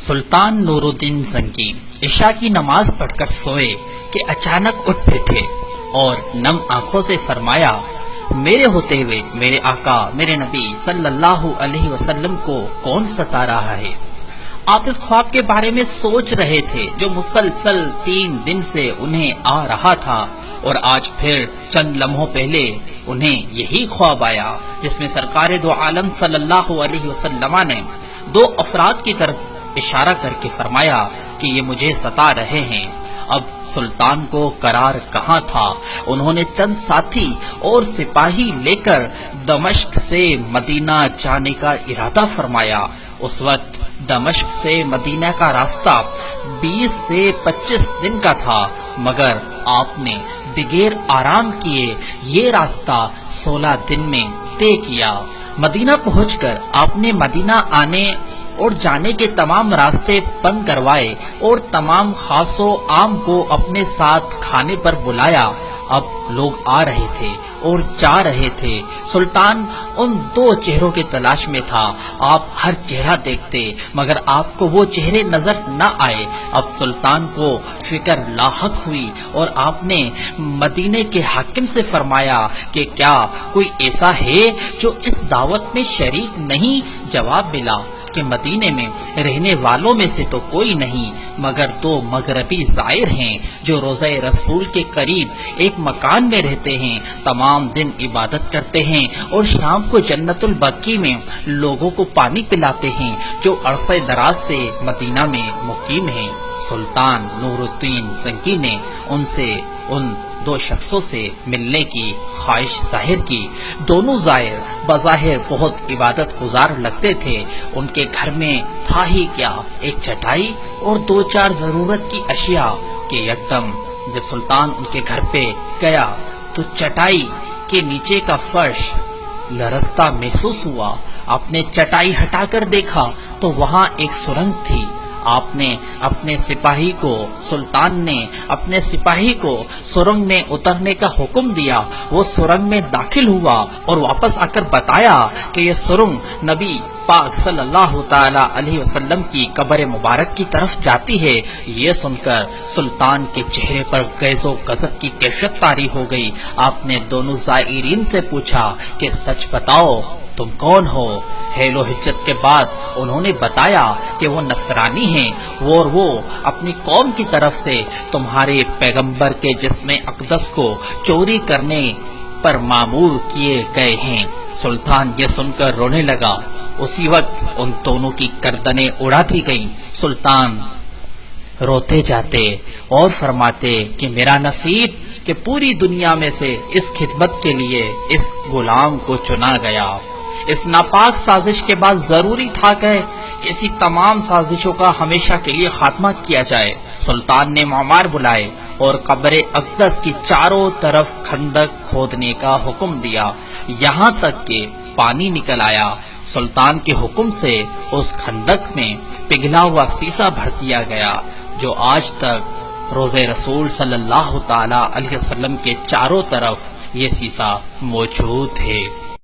سلطان نور الدین زنگی عشاء کی نماز پڑھ کر سوئے کہ اچانک اٹھ بیٹھے اور نم آنکھوں سے فرمایا، میرے ہوتے ہوئے میرے آقا میرے نبی صلی اللہ علیہ وسلم کو کون ستا رہا ہے؟ آپ اس خواب کے بارے میں سوچ رہے تھے جو مسلسل 3 دن سے انہیں آ رہا تھا، اور آج پھر چند لمحوں پہلے انہیں یہی خواب آیا جس میں سرکار دو عالم صلی اللہ علیہ وسلم نے 2 افراد کی طرف اشارہ کر کے فرمایا کہ یہ مجھے ستا رہے ہیں۔ اب سلطان کو قرار کہاں تھا؟ انہوں نے چند ساتھی اور سپاہی لے کر دمشق سے مدینہ جانے کا ارادہ فرمایا۔ اس وقت دمشق سے مدینہ کا راستہ 20 سے 25 دن کا تھا، مگر آپ نے بغیر آرام کیے یہ راستہ 16 دن میں طے کیا۔ مدینہ پہنچ کر آپ نے مدینہ آنے اور جانے کے تمام راستے بند کروائے اور تمام خاص و عام کو اپنے ساتھ کھانے پر بلایا۔ اب لوگ آ رہے تھے اور جا رہے تھے۔ سلطان ان 2 چہروں کی تلاش میں تھا۔ آپ ہر چہرہ دیکھتے مگر آپ کو وہ چہرے نظر نہ آئے۔ اب سلطان کو فکر لاحق ہوئی اور آپ نے مدینے کے حاکم سے فرمایا کہ کیا کوئی ایسا ہے جو اس دعوت میں شریک نہیں؟ جواب ملا کہ مدینے میں رہنے والوں میں سے تو کوئی نہیں مگر 2 مغربی زائر ہیں جو روضہ رسول کے قریب ایک مکان میں رہتے ہیں، تمام دن عبادت کرتے ہیں اور شام کو جنت البقیع میں لوگوں کو پانی پلاتے ہیں، جو عرصہ دراز سے مدینہ میں مقیم ہیں۔ سلطان نور الدین زنگی نے ان 2 شخصوں سے ملنے کی خواہش ظاہر کی۔ دونوں زائر بظاہر بہت عبادت گزار لگتے تھے۔ ان کے گھر میں تھا ہی کیا، ایک چٹائی اور 2-4 ضرورت کی اشیاء کہ یکدم جب سلطان ان کے گھر پہ گیا تو چٹائی کے نیچے کا فرش لرزتا محسوس ہوا۔ آپ نے چٹائی ہٹا کر دیکھا تو وہاں ایک سرنگ تھی۔ سلطان نے اپنے سپاہی کو سرنگ میں اترنے کا حکم دیا۔ وہ سرنگ میں داخل ہوا اور واپس آ کر بتایا کہ یہ سرنگ نبی پاک صلی اللہ تعالی علیہ وسلم کی قبر مبارک کی طرف جاتی ہے۔ یہ سن کر سلطان کے چہرے پر غیظ و غضب کی کیفیت طاری ہو گئی۔ آپ نے دونوں زائرین سے پوچھا کہ سچ بتاؤ تم کون ہو؟ حیل و حجت کے بعد انہوں نے بتایا کہ وہ نصرانی ہیں اور وہ اپنی قوم کی طرف سے تمہارے پیغمبر کے جسم اقدس کو چوری کرنے پر مامور کیے گئے ہیں۔ سلطان یہ سن کر رونے لگا۔ اسی وقت ان دونوں کی گردنیں اڑا دی گئیں۔ سلطان روتے جاتے اور فرماتے کہ میرا نصیب کہ پوری دنیا میں سے اس خدمت کے لیے اس غلام کو چنا گیا۔ اس ناپاک سازش کے بعد ضروری تھا کہ ایسی تمام سازشوں کا ہمیشہ کے لیے خاتمہ کیا جائے۔ سلطان نے معمار بلائے اور قبر اقدس کی چاروں طرف خندق کھودنے کا حکم دیا، یہاں تک کہ پانی نکل آیا۔ سلطان کے حکم سے اس خندق میں پگھلا ہوا سیسا بھر دیا گیا، جو آج تک روضہ رسول صلی اللہ تعالی علیہ وسلم کے چاروں طرف یہ سیسا موجود ہے۔